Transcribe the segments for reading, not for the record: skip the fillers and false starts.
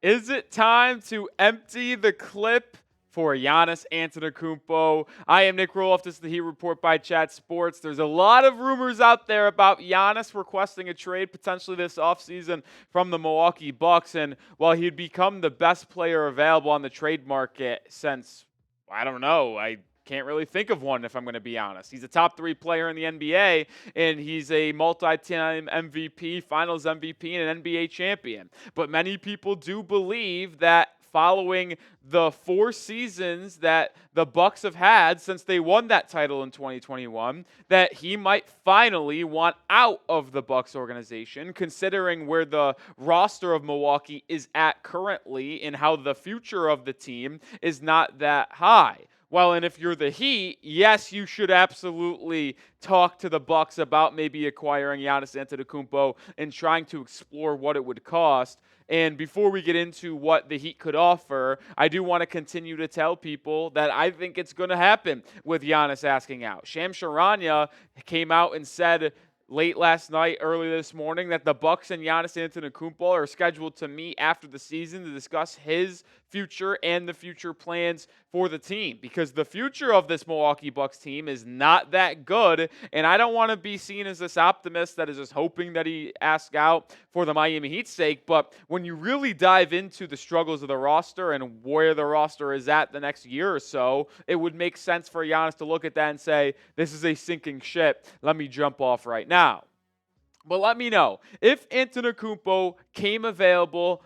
Is it time to empty the clip for Giannis Antetokounmpo? I am Nic Rohloff. This is the Heat Report by Chat Sports. There's a lot of rumors out there about Giannis requesting a trade potentially this offseason from the Milwaukee Bucks. And while he'd become the best player available on the trade market since, I don't know, I can't really think of one if I'm going to be honest. He's a top 3 player in the NBA, and he's a multi-time MVP, Finals MVP, and an NBA champion. But many people do believe that following the 4 seasons that the Bucks have had since they won that title in 2021, that he might finally want out of the Bucks organization, considering where the roster of Milwaukee is at currently and how the future of the team is not that high. Well, and if you're the Heat, yes, you should absolutely talk to the Bucks about maybe acquiring Giannis Antetokounmpo and trying to explore what it would cost. And before we get into what the Heat could offer, I do want to continue to tell people that I think it's going to happen with Giannis asking out. Charania came out and said late last night, early this morning, that the Bucks and Giannis Antetokounmpo are scheduled to meet after the season to discuss his future and the future plans for the team, because the future of this Milwaukee Bucks team is not that good, and I don't want to be seen as this optimist that is just hoping that he asks out for the Miami Heat's sake. But when you really dive into the struggles of the roster and where the roster is at the next year or so, it would make sense for Giannis to look at that and say, this is a sinking ship, let me jump off right now. But let me know, if Antetokounmpo came available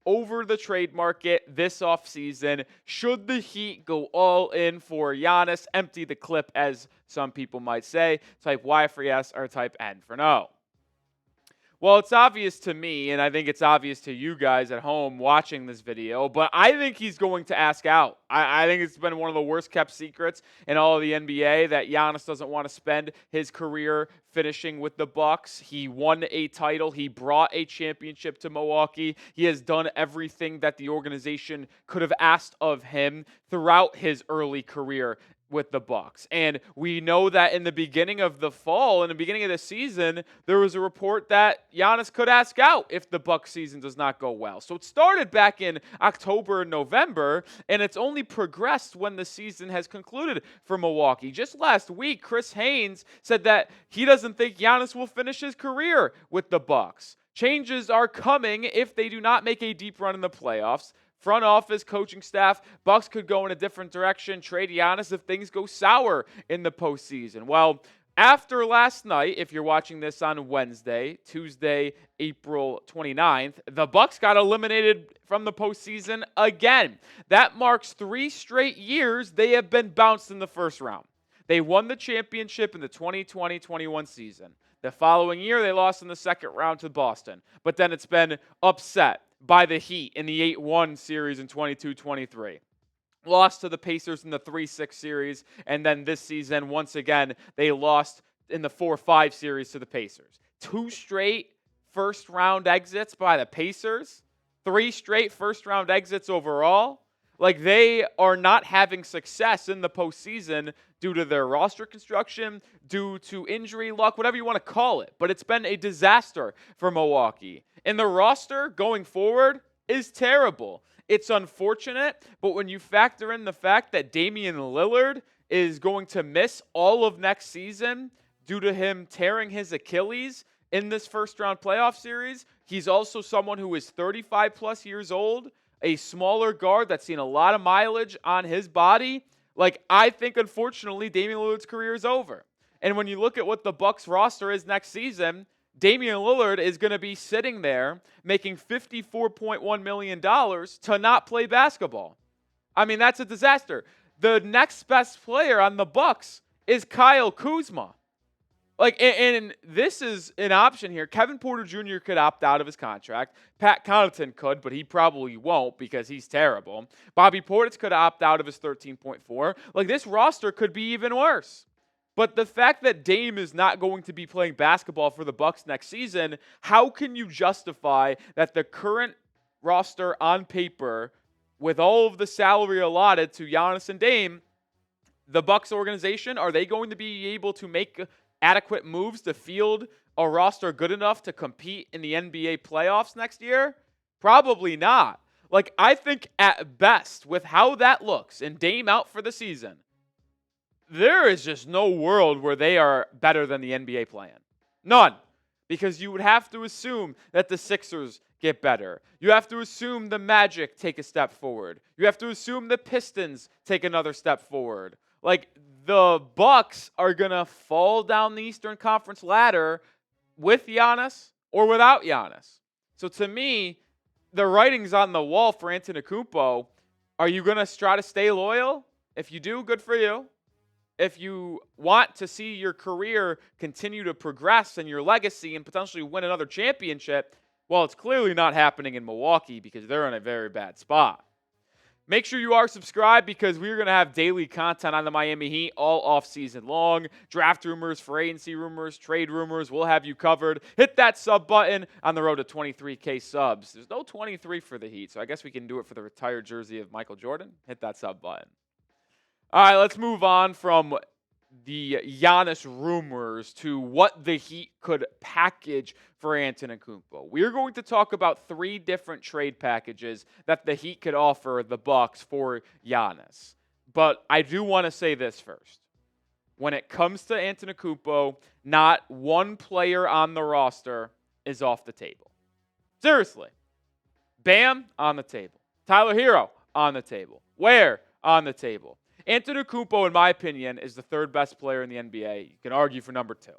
over the trade market this offseason, should the Heat go all in for Giannis, empty the clip as some people might say, type Y for yes or type N for no? Well, it's obvious to me, and I think it's obvious to you guys at home watching this video, but I think he's going to ask out. I think it's been one of the worst kept secrets in all of the NBA that Giannis doesn't want to spend his career finishing with the Bucks. He won a title. He brought a championship to Milwaukee. He has done everything that the organization could have asked of him throughout his early career with the Bucks. And we know that in the beginning of the fall, in the beginning of the season, there was a report that Giannis could ask out if the Bucks season does not go well. So it started back in October and November, and it's only progressed when the season has concluded for Milwaukee. Just last week, Chris Haynes said that he doesn't think Giannis will finish his career with the Bucks. Changes are coming if they do not make a deep run in the playoffs. Front office, coaching staff, Bucks could go in a different direction, trade Giannis if things go sour in the postseason. Well, after last night, if you're watching this on Wednesday, Tuesday, April 29th, the Bucks got eliminated from the postseason again. That marks 3 straight years they have been bounced in the first round. They won the championship in the 2020-21 season. The following year, they lost in the second round to Boston. But then it's been upset by the Heat in the 8-1 series in 22-23. Lost to the Pacers in the 3-6 series. And then this season, once again, they lost in the 4-5 series to the Pacers. 2 straight first-round exits by the Pacers. 3 straight first-round exits overall. Like, they are not having success in the postseason due to their roster construction, due to injury luck, whatever you want to call it. But it's been a disaster for Milwaukee. And the roster going forward is terrible. It's unfortunate, but when you factor in the fact that Damian Lillard is going to miss all of next season due to him tearing his Achilles in this first-round playoff series, he's also someone who is 35-plus years old, a smaller guard that's seen a lot of mileage on his body. Like, I think, unfortunately, Damian Lillard's career is over. And when you look at what the Bucks roster is next season, Damian Lillard is going to be sitting there making $54.1 million to not play basketball. I mean, that's a disaster. The next best player on the Bucks is Kyle Kuzma. Like, and this is an option here. Kevin Porter Jr. could opt out of his contract. Pat Connaughton could, but he probably won't because he's terrible. Bobby Portis could opt out of his $13.4. Like, this roster could be even worse. But the fact that Dame is not going to be playing basketball for the Bucks next season, how can you justify that the current roster on paper, with all of the salary allotted to Giannis and Dame, the Bucks organization, are they going to be able to make adequate moves to field a roster good enough to compete in the NBA playoffs next year? Probably not. Like, I think at best, with how that looks and Dame out for the season, there is just no world where they are better than the NBA plan. None. Because you would have to assume that the Sixers get better. You have to assume the Magic take a step forward. You have to assume the Pistons take another step forward. Like, the Bucks are going to fall down the Eastern Conference ladder with Giannis or without Giannis. So to me, the writing's on the wall for Antetokounmpo. Are you going to try to stay loyal? If you do, good for you. If you want to see your career continue to progress and your legacy and potentially win another championship, well, it's clearly not happening in Milwaukee because they're in a very bad spot. Make sure you are subscribed because we're going to have daily content on the Miami Heat all off-season long. Draft rumors, free agency rumors, trade rumors. We'll have you covered. Hit that sub button on the road to 23K subs. There's no 23 for the Heat, so I guess we can do it for the retired jersey of Michael Jordan. Hit that sub button. All right, let's move on from the Giannis rumors to what the Heat could package for Antetokounmpo. We're going to talk about 3 different trade packages that the Heat could offer the Bucks for Giannis. But I do want to say this first. When it comes to Antetokounmpo, not one player on the roster is off the table. Seriously. Bam, on the table. Tyler Herro, on the table. Ware, on the table. Antetokounmpo, in my opinion, is the 3rd best player in the NBA. You can argue for number 2.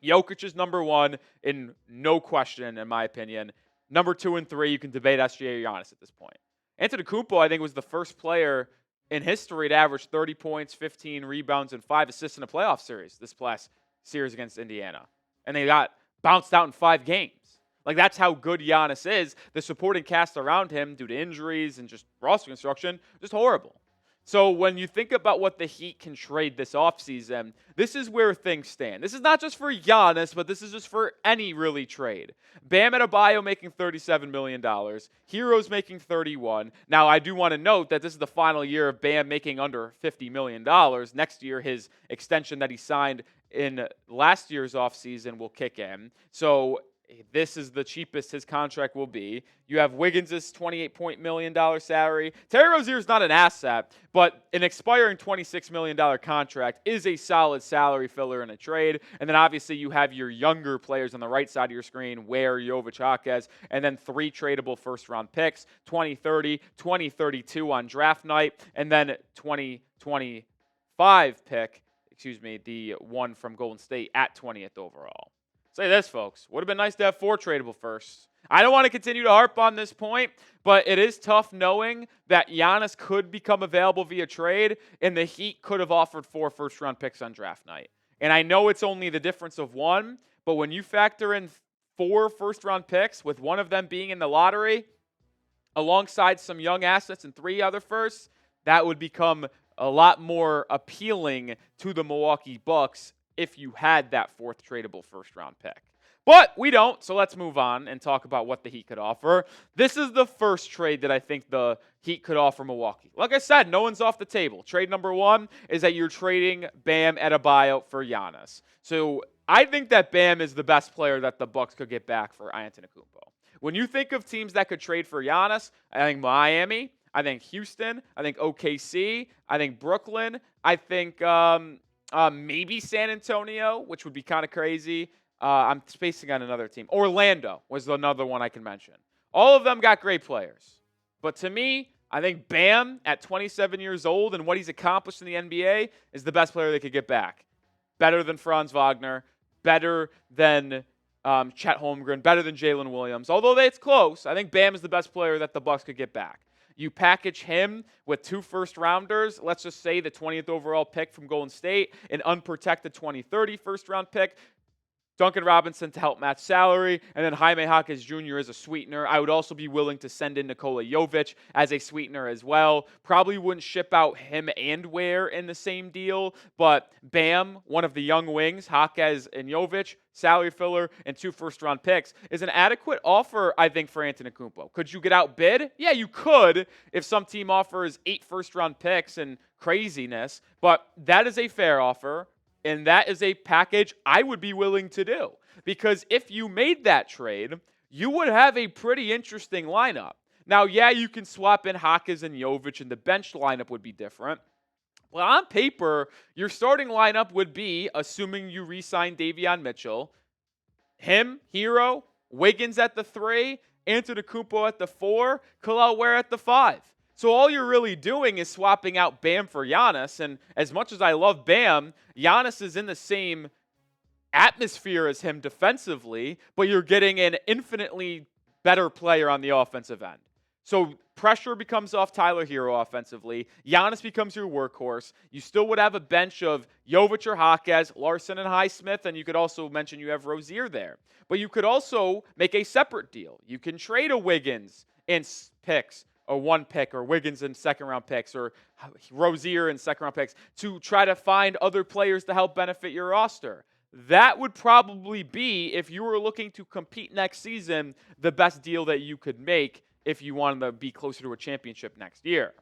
Jokic is number 1 in no question, in my opinion. Number 2 and 3, you can debate SGA or Giannis at this point. Antetokounmpo, I think, was the first player in history to average 30 points, 15 rebounds, and 5 assists in a playoff series this last series against Indiana. And they got bounced out in 5 games. Like, that's how good Giannis is. The supporting cast around him, due to injuries and just roster construction, just horrible. So when you think about what the Heat can trade this offseason, this is where things stand. This is not just for Giannis, but this is just for any really trade. Bam Adebayo making $37 million. Herro's making $31 million. Now, I do want to note that this is the final year of Bam making under $50 million. Next year, his extension that he signed in last year's offseason will kick in. So this is the cheapest his contract will be. You have Wiggins' $28 million salary. Terry Rozier is not an asset, but an expiring $26 million contract is a solid salary filler in a trade. And then obviously you have your younger players on the right side of your screen, Ware, Jovic, Jaquez, and then 3 tradable first-round picks, 2030, 2032 on draft night, and then 2025 pick, the one from Golden State at 20th overall. Say this, folks. Would have been nice to have 4 tradable firsts. I don't want to continue to harp on this point, but it is tough knowing that Giannis could become available via trade, and the Heat could have offered 4 first-round picks on draft night. And I know it's only the difference of 1, but when you factor in 4 first-round picks, with one of them being in the lottery, alongside some young assets and 3 other firsts, that would become a lot more appealing to the Milwaukee Bucks if you had that 4th tradable first-round pick. But we don't, so let's move on and talk about what the Heat could offer. This is the first trade that I think the Heat could offer Milwaukee. Like I said, no one's off the table. Trade number 1 is that you're trading Bam Adebayo for Giannis. So I think that Bam is the best player that the Bucks could get back for Antetokounmpo. When you think of teams that could trade for Giannis, I think Miami, I think Houston, I think OKC, I think Brooklyn, I think maybe San Antonio, which would be kind of crazy. I'm spacing on another team. Orlando was another one I can mention. All of them got great players. But to me, I think Bam, at 27 years old and what he's accomplished in the NBA, is the best player they could get back. Better than Franz Wagner, better than Chet Holmgren, better than Jalen Williams. Although it's close, I think Bam is the best player that the Bucks could get back. You package him with 2 first-rounders, let's just say the 20th overall pick from Golden State, an unprotected 2030 first-round pick, Duncan Robinson to help match salary, and then Jaime Jaquez Jr. as a sweetener. I would also be willing to send in Nikola Jovic as a sweetener as well. Probably wouldn't ship out him and Ware in the same deal, but Bam, one of the young wings, Jaquez and Jovic, salary filler, and 2 first-round picks is an adequate offer, I think, for Antetokounmpo. Could you get outbid? Yeah, you could if some team offers 8 first-round picks and craziness, but that is a fair offer. And that is a package I would be willing to do. Because if you made that trade, you would have a pretty interesting lineup. Now, yeah, you can swap in Hawkins and Jovic, and the bench lineup would be different. Well, on paper, your starting lineup would be, assuming you re-sign Davion Mitchell, him, Herro, Wiggins at the 3, Antetokounmpo at the 4, Kel'el Ware at the 5. So all you're really doing is swapping out Bam for Giannis, and as much as I love Bam, Giannis is in the same atmosphere as him defensively, but you're getting an infinitely better player on the offensive end. So pressure becomes off Tyler Herro offensively. Giannis becomes your workhorse. You still would have a bench of Jovic or Hawkins, Larson and Highsmith, and you could also mention you have Rozier there. But you could also make a separate deal. You can trade a Wiggins in picks, or one pick, or Wiggins in second-round picks, or Rozier in second-round picks to try to find other players to help benefit your roster. That would probably be, if you were looking to compete next season, the best deal that you could make if you wanted to be closer to a championship next year.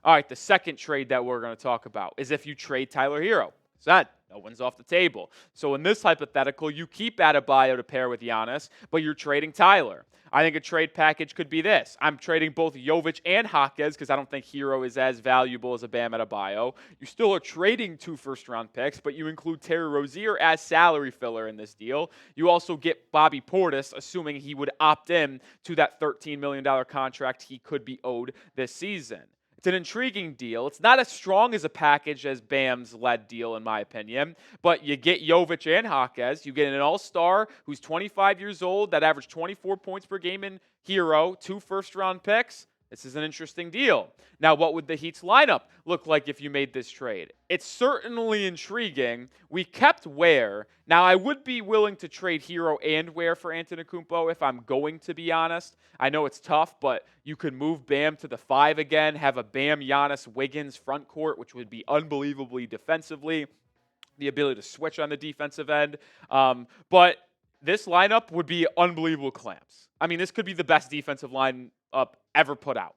All right, the second trade that we're going to talk about is if you trade Tyler Herro. Said, no one's off the table. So in this hypothetical, you keep Adebayo to pair with Giannis, but you're trading Tyler. I think a trade package could be this. I'm trading both Jovic and Hawkins because I don't think Herro is as valuable as a Bam Adebayo. You still are trading 2 first-round picks, but you include Terry Rozier as salary filler in this deal. You also get Bobby Portis, assuming he would opt in to that $13 million contract he could be owed this season. It's an intriguing deal. It's not as strong as a package as Bam's lead deal, in my opinion. But you get Jovic and Hawkins. You get an all-star who's 25 years old that averaged 24 points per game in Herro, 2 first-round picks. This is an interesting deal. Now, what would the Heat's lineup look like if you made this trade? It's certainly intriguing. We kept Ware. Now, I would be willing to trade Herro and Ware for Antetokounmpo if I'm going to be honest. I know it's tough, but you could move Bam to the 5 again, have a Bam, Giannis, Wiggins front court, which would be unbelievably defensively, the ability to switch on the defensive end. But this lineup would be unbelievable clamps. I mean, this could be the best defensive lineup ever put out.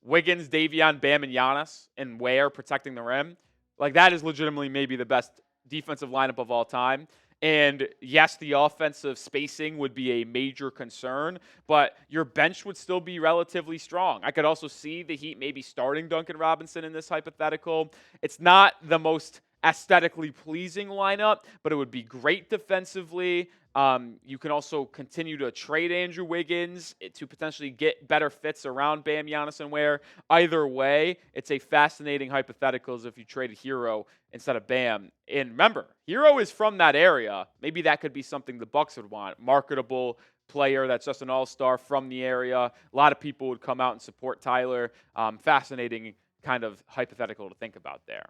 Wiggins, Davion, Bam, and Giannis, and Ware protecting the rim. Like, that is legitimately maybe the best defensive lineup of all time. And yes, the offensive spacing would be a major concern, but your bench would still be relatively strong. I could also see the Heat maybe starting Duncan Robinson in this hypothetical. It's not the most aesthetically pleasing lineup, but it would be great defensively. You can also continue to trade Andrew Wiggins to potentially get better fits around Bam, Giannis, and Ware. Either way, it's a fascinating hypothetical as if you traded Herro instead of Bam. And remember, Herro is from that area. Maybe that could be something the Bucks would want. Marketable player that's just an all-star from the area. A lot of people would come out and support Tyler. Fascinating kind of hypothetical to think about there.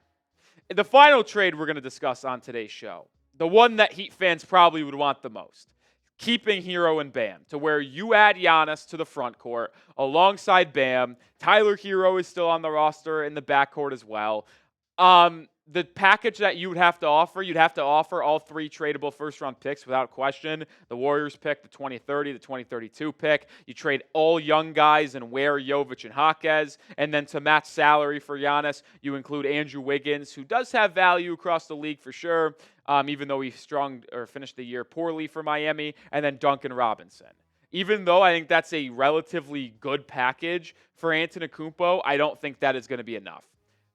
The final trade we're going to discuss on today's show, the one that Heat fans probably would want the most, keeping Herro and Bam, to where you add Giannis to the front court alongside Bam. Tyler Herro is still on the roster in the backcourt as well. The package that you would have to offer, you'd have to offer all 3 tradable first-round picks without question. The Warriors pick, the 2030, the 2032 pick. You trade all young guys and Ware, Jovic, and Hawkins. And then to match salary for Giannis, you include Andrew Wiggins, who does have value across the league for sure, even though he finished the year poorly for Miami, and then Duncan Robinson. Even though I think that's a relatively good package for Antetokounmpo, I don't think that is going to be enough.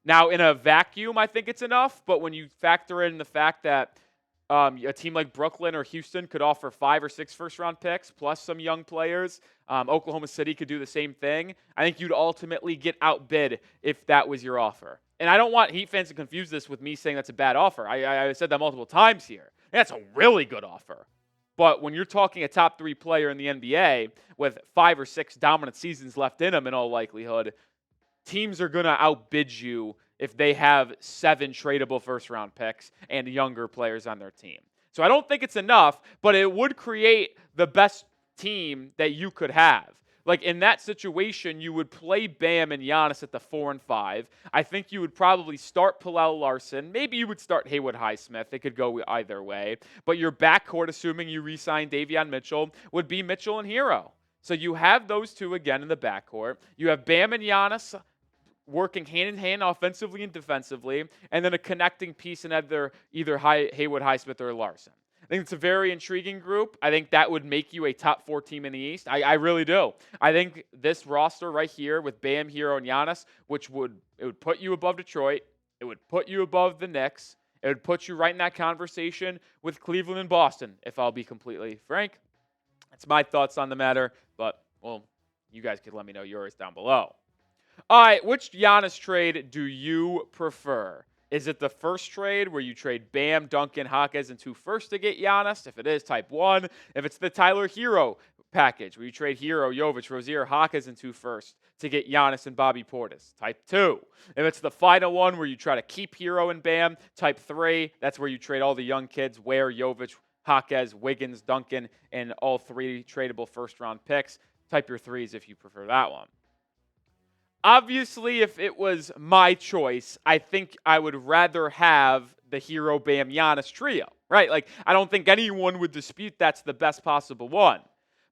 Now, in a vacuum, I think it's enough, but when you factor in the fact that a team like Brooklyn or Houston could offer 5 or 6 first-round picks, plus some young players, Oklahoma City could do the same thing, I think you'd ultimately get outbid if that was your offer. And I don't want Heat fans to confuse this with me saying that's a bad offer. I said that multiple times here. That's a really good offer. But when you're talking a top 3 player in the NBA with 5 or 6 dominant seasons left in him in all likelihood, teams are going to outbid you if they have 7 tradable first-round picks and younger players on their team. So I don't think it's enough, but it would create the best team that you could have. Like, in that situation, you would play Bam and Giannis at the 4 and 5. I think you would probably start Kel'el Larson. Maybe you would start Haywood Highsmith. It could go either way. But your backcourt, assuming you re-sign Davion Mitchell, would be Mitchell and Herro. So you have those 2 again in the backcourt. You have Bam and Giannis working hand-in-hand offensively and defensively, and then a connecting piece in either Haywood Highsmith or Larson. I think it's a very intriguing group. I think that would make you a top 4 team in the East. I really do. I think this roster right here with Bam, Herro, and Giannis, it would put you above Detroit. It would put you above the Knicks. It would put you right in that conversation with Cleveland and Boston, if I'll be completely frank. That's my thoughts on the matter, but, well, you guys could let me know yours down below. All right, which Giannis trade do you prefer? Is it the first trade where you trade Bam, Duncan, Hawkes, and 2 firsts to get Giannis? If it is, type 1. If it's the Tyler Herro package where you trade Herro, Jovic, Rozier, Hawkes, and 2 firsts to get Giannis and Bobby Portis, type 2. If it's the final one where you try to keep Herro and Bam, type 3. That's where you trade all the young kids, Ware, Jovic, Hawkes, Wiggins, Duncan, and all 3 tradable first-round picks. Type your 3s if you prefer that one. Obviously, if it was my choice, I think I would rather have the Herro, Bam, Giannis trio, right? Like, I don't think anyone would dispute that's the best possible one.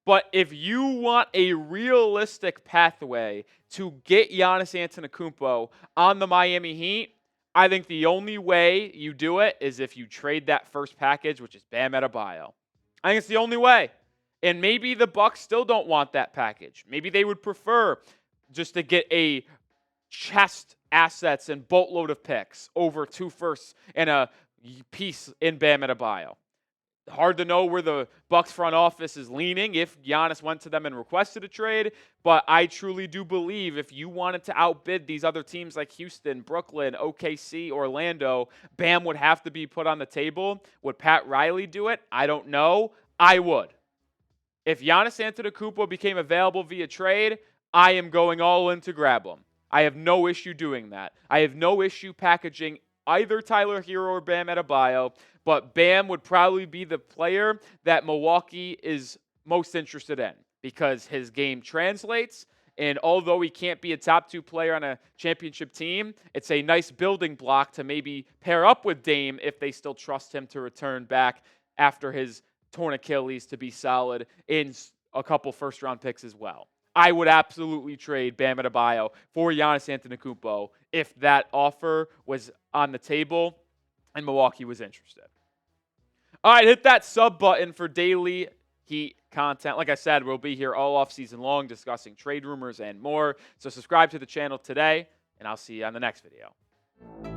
But if you want a realistic pathway to get Giannis Antetokounmpo on the Miami Heat, I think the only way you do it is if you trade that first package, which is Bam Adebayo. I think it's the only way. And maybe the Bucks still don't want that package. Maybe they would prefer just to get a chest assets and boatload of picks over 2 firsts and a piece in Bam Adebayo. Hard to know where the Bucks front office is leaning if Giannis went to them and requested a trade, but I truly do believe if you wanted to outbid these other teams like Houston, Brooklyn, OKC, Orlando, Bam would have to be put on the table. Would Pat Riley do it? I don't know. I would. If Giannis Antetokounmpo became available via trade, I am going all in to grab him. I have no issue doing that. I have no issue packaging either Tyler Herro or Bam Adebayo, but Bam would probably be the player that Milwaukee is most interested in because his game translates, and although he can't be a top 2 player on a championship team, it's a nice building block to maybe pair up with Dame if they still trust him to return back after his torn Achilles to be solid in a couple first-round picks as well. I would absolutely trade Bam Adebayo for Giannis Antetokounmpo if that offer was on the table and Milwaukee was interested. All right, hit that sub button for daily Heat content. Like I said, we'll be here all off season long discussing trade rumors and more. So subscribe to the channel today, and I'll see you on the next video.